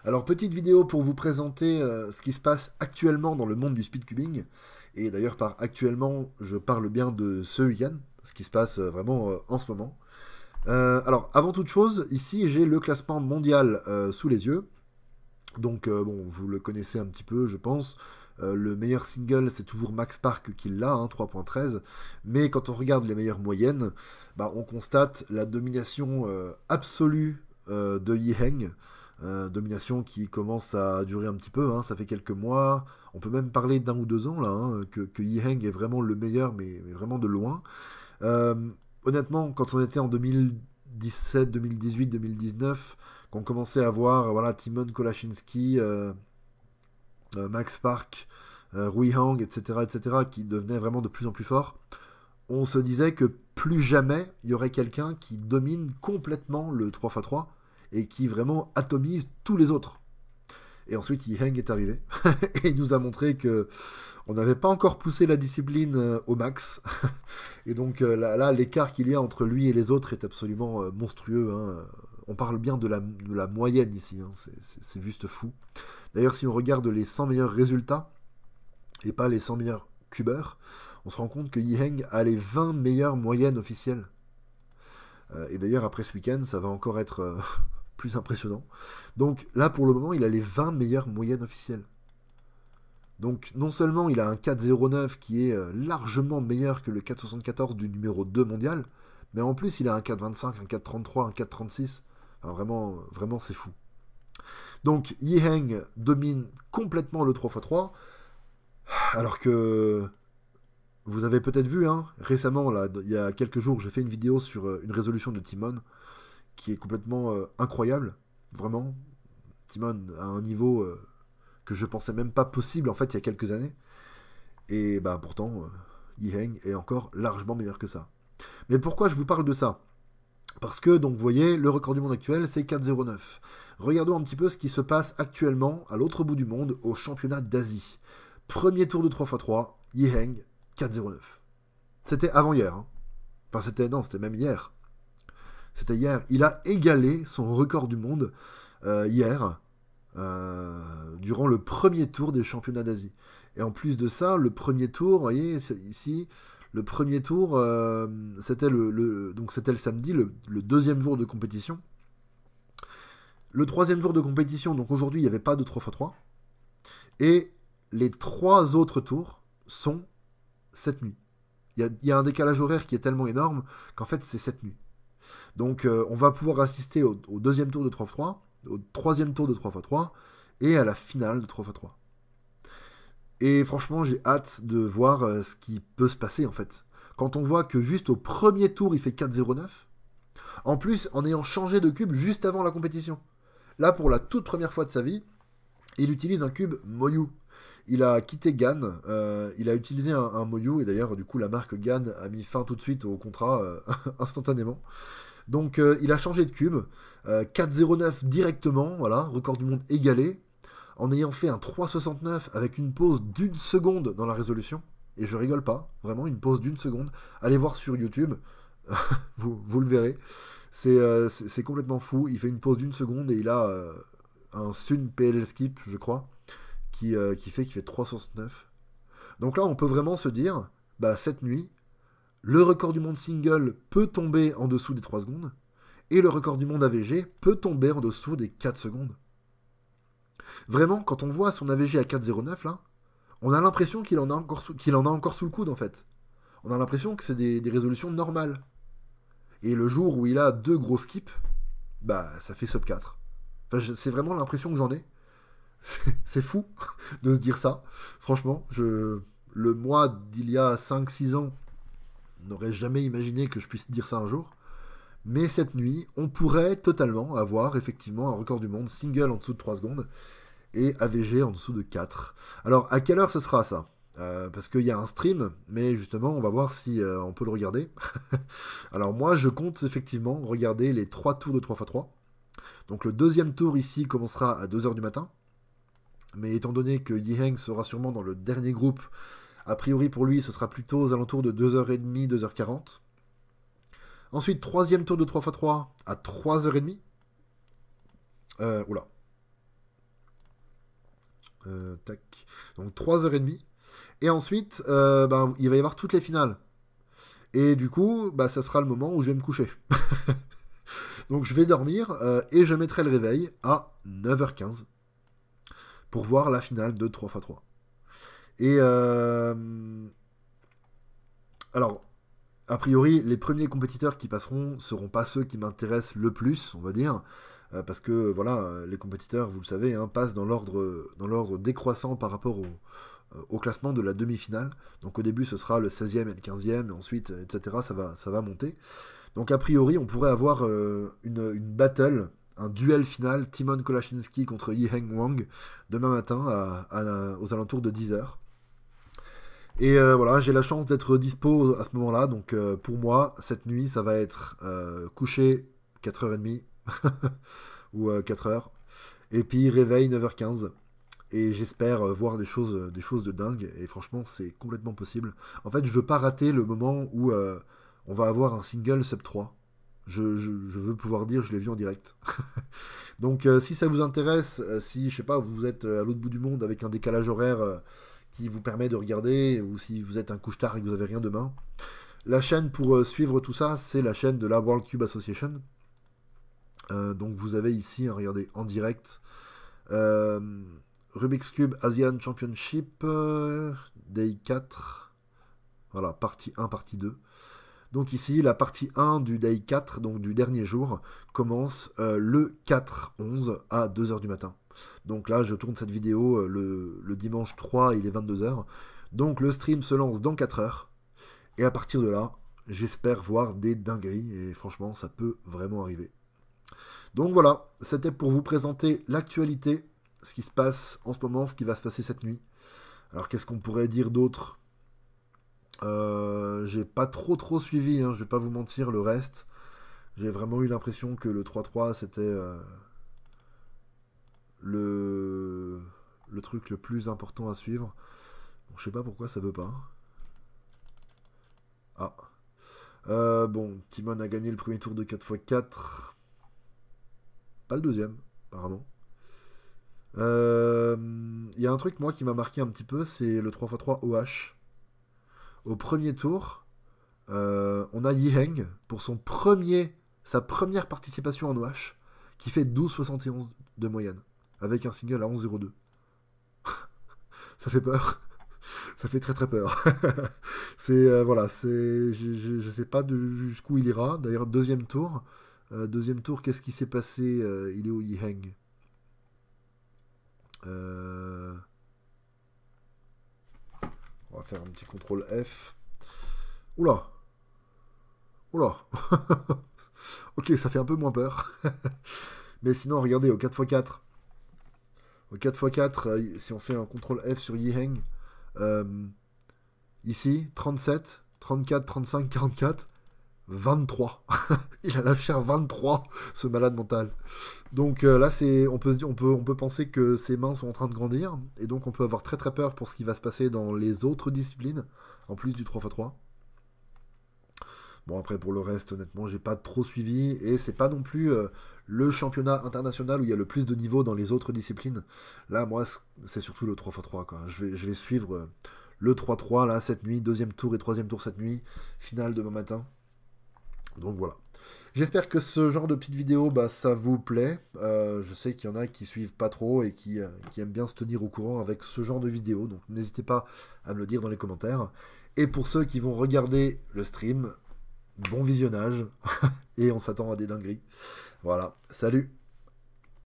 Alors, petite vidéo pour vous présenter ce qui se passe actuellement dans le monde du speedcubing. Et d'ailleurs, par actuellement, je parle bien de ce week-end, ce qui se passe vraiment en ce moment. Alors, avant toute chose, ici, j'ai le classement mondial sous les yeux. Donc, bon, vous le connaissez un petit peu, je pense. Le meilleur single, c'est toujours Max Park qui l'a, hein, 3.13. Mais quand on regarde les meilleures moyennes, bah, on constate la domination absolue de Yiheng. Domination qui commence à durer un petit peu, hein, ça fait quelques mois. On peut même parler d'1 ou 2 ans là, hein, que Yiheng est vraiment le meilleur, mais vraiment de loin. Euh, Honnêtement, quand on était en 2017, 2018, 2019, qu'on commençait à voir voilà, Timon Kolaczynski, Max Park, Rui Hang, etc., etc., qui devenaient vraiment de plus en plus forts, on se disait que plus jamais il y aurait quelqu'un qui domine complètement le 3x3 et qui vraiment atomise tous les autres. Et ensuite, Yiheng est arrivé et il nous a montré que on n'avait pas encore poussé la discipline au max. Et donc là, l'écart qu'il y a entre lui et les autres est absolument monstrueux, hein. On parle bien de la moyenne ici, hein. C'est juste fou. D'ailleurs, si on regarde les 100 meilleurs résultats, et pas les 100 meilleurs cubeurs, on se rend compte que Yiheng a les 20 meilleures moyennes officielles. Et d'ailleurs, après ce week-end, ça va encore être plus impressionnant. Donc là, pour le moment, il a les 20 meilleures moyennes officielles. Donc non seulement il a un 4,09 qui est largement meilleur que le 4,74 du numéro 2 mondial, mais en plus il a un 4,25, un 4,33, un 4,36. Enfin, vraiment, vraiment c'est fou. Donc Yiheng domine complètement le 3x3, alors que vous avez peut-être vu, hein, récemment, là, il y a quelques jours, j'ai fait une vidéo sur une résolution de Timon qui est complètement incroyable. Vraiment, Timon a un niveau que je pensais même pas possible en fait il y a quelques années. Et bah pourtant, Yiheng est encore largement meilleur que ça. Mais pourquoi je vous parle de ça? Parce que, donc, vous voyez, le record du monde actuel, c'est 4,09. Regardons un petit peu ce qui se passe actuellement à l'autre bout du monde, au championnat d'Asie. Premier tour de 3x3, Yiheng, 4,09. C'était avant hier, hein. Enfin, c'était, non, c'était même hier. C'était hier. Il a égalé son record du monde hier, durant le premier tour des championnats d'Asie. Et en plus de ça, le premier tour, vous voyez, ici, le premier tour, c'était donc c'était le samedi, le deuxième jour de compétition. Le troisième jour de compétition, donc aujourd'hui, il n'y avait pas de 3x3. Et les trois autres tours sont cette nuit. Il y a un décalage horaire qui est tellement énorme qu'en fait, c'est cette nuit. Donc, on va pouvoir assister au deuxième tour de 3x3, au troisième tour de 3x3 et à la finale de 3x3. Et franchement, j'ai hâte de voir ce qui peut se passer en fait. Quand on voit que juste au premier tour, il fait 4,09, en plus en ayant changé de cube juste avant la compétition. Là, pour la toute première fois de sa vie, il utilise un cube Moyu. Il a quitté GAN, il a utilisé un Moyu, et d'ailleurs, du coup, la marque GAN a mis fin tout de suite au contrat instantanément. Donc, il a changé de cube, 4,09 directement, voilà, record du monde égalé, en ayant fait un 3,69 avec une pause d'une seconde dans la résolution. Et je rigole pas, vraiment une pause d'une seconde. Allez voir sur YouTube, vous le verrez. C'est complètement fou. Il fait une pause d'une seconde et il a un Sun PLL Skip, je crois, qui fait 3,69. Donc là, on peut vraiment se dire, bah, cette nuit, le record du monde single peut tomber en dessous des 3 secondes, et le record du monde AVG peut tomber en dessous des 4 secondes. Vraiment, quand on voit son AVG à 4,09 là, on a l'impression qu'il en a encore sous le coude en fait. On a l'impression que c'est des résolutions normales. Et le jour où il a deux gros skips, bah ça fait sub 4. Enfin, c'est vraiment l'impression que j'en ai. C'est fou de se dire ça. Franchement, le moi d'il y a 5-6 ans n'aurais jamais imaginé que je puisse dire ça un jour. Mais cette nuit, on pourrait totalement avoir effectivement un record du monde single en dessous de 3 secondes et AVG en dessous de 4. Alors, à quelle heure ce sera ça? Parce qu'il y a un stream, mais justement, on va voir si on peut le regarder. Alors moi, je compte effectivement regarder les 3 tours de 3x3. Donc le deuxième tour ici commencera à 2h du matin. Mais étant donné que Yiheng sera sûrement dans le dernier groupe, a priori pour lui, ce sera plutôt aux alentours de 2h30, 2h40. Ensuite, troisième tour de 3x3 à 3h30. Oula. Tac. Donc 3h30. Et ensuite, ben, il va y avoir toutes les finales. Et du coup, bah, ça sera le moment où je vais me coucher. Donc je vais dormir et je mettrai le réveil à 9h15 pour voir la finale de 3x3. Et alors, a priori, les premiers compétiteurs qui passeront seront pas ceux qui m'intéressent le plus, on va dire, parce que voilà, les compétiteurs, vous le savez, hein, passent dans l'ordre décroissant par rapport au classement de la demi-finale. Donc au début, ce sera le 16e et le 15e, et ensuite, etc., ça va monter. Donc a priori, on pourrait avoir une battle, un duel final, Timon Kolachinski contre Yiheng Wang, demain matin aux alentours de 10h. Et voilà, j'ai la chance d'être dispo à ce moment-là, donc pour moi, cette nuit, ça va être coucher 4h30 ou 4h, et puis réveil 9h15. Et j'espère voir des choses de dingue, et franchement, c'est complètement possible. En fait, je veux pas rater le moment où on va avoir un single sub 3. Je veux pouvoir dire je l'ai vu en direct. Donc si ça vous intéresse, si je sais pas, vous êtes à l'autre bout du monde avec un décalage horaire qui vous permet de regarder, ou si vous êtes un couche-tard et que vous avez rien demain, la chaîne pour suivre tout ça, c'est la chaîne de la World Cube Association. Donc vous avez ici, hein, regardez, en direct, Rubik's Cube Asian Championship, Day 4, voilà, partie 1, partie 2. Donc ici, la partie 1 du Day 4, donc du dernier jour, commence le 4-11 à 2h du matin. Donc là, je tourne cette vidéo le dimanche 3, il est 22h. Donc le stream se lance dans 4h. Et à partir de là, j'espère voir des dingueries. Et franchement, ça peut vraiment arriver. Donc voilà, c'était pour vous présenter l'actualité, ce qui se passe en ce moment, ce qui va se passer cette nuit. Alors qu'est-ce qu'on pourrait dire d'autre ? J'ai pas trop suivi, hein, je vais pas vous mentir, le reste. J'ai vraiment eu l'impression que le 3-3 c'était le truc le plus important à suivre. Bon, je sais pas pourquoi ça veut pas. Ah. Bon, Timon a gagné le premier tour de 4x4. Pas le deuxième, apparemment. Il y a un truc, moi, qui m'a marqué un petit peu, c'est le 3x3 OH. Au premier tour, on a Yiheng pour sa première participation en OH, qui fait 12,71 de moyenne, avec un single à 11,02. Ça fait peur. Ça fait très peur. Voilà, je sais pas jusqu'où il ira. D'ailleurs, deuxième tour, qu'est-ce qui s'est passé? Il est où, Yiheng? On va faire un petit contrôle F. Oula. Ok, ça fait un peu moins peur. Mais sinon, regardez, au 4x4. Au 4x4, si on fait un contrôle F sur Yiheng, ici, 37, 34, 35, 44, 23. Il a lâché un 23, ce malade mental. Donc là, on peut penser que ses mains sont en train de grandir, et donc on peut avoir très peur pour ce qui va se passer dans les autres disciplines, en plus du 3x3. Bon, après, pour le reste, honnêtement, j'ai pas trop suivi, et c'est pas non plus le championnat international où il y a le plus de niveaux dans les autres disciplines. Là, moi, c'est surtout le 3x3, quoi. Je vais suivre le 3-3, là, cette nuit, deuxième tour et troisième tour cette nuit, finale demain matin. Donc voilà. J'espère que ce genre de petite vidéo, bah, ça vous plaît. Je sais qu'il y en a qui suivent pas trop et qui aiment bien se tenir au courant avec ce genre de vidéo. Donc n'hésitez pas à me le dire dans les commentaires. Et pour ceux qui vont regarder le stream, bon visionnage. Et on s'attend à des dingueries. Voilà, salut!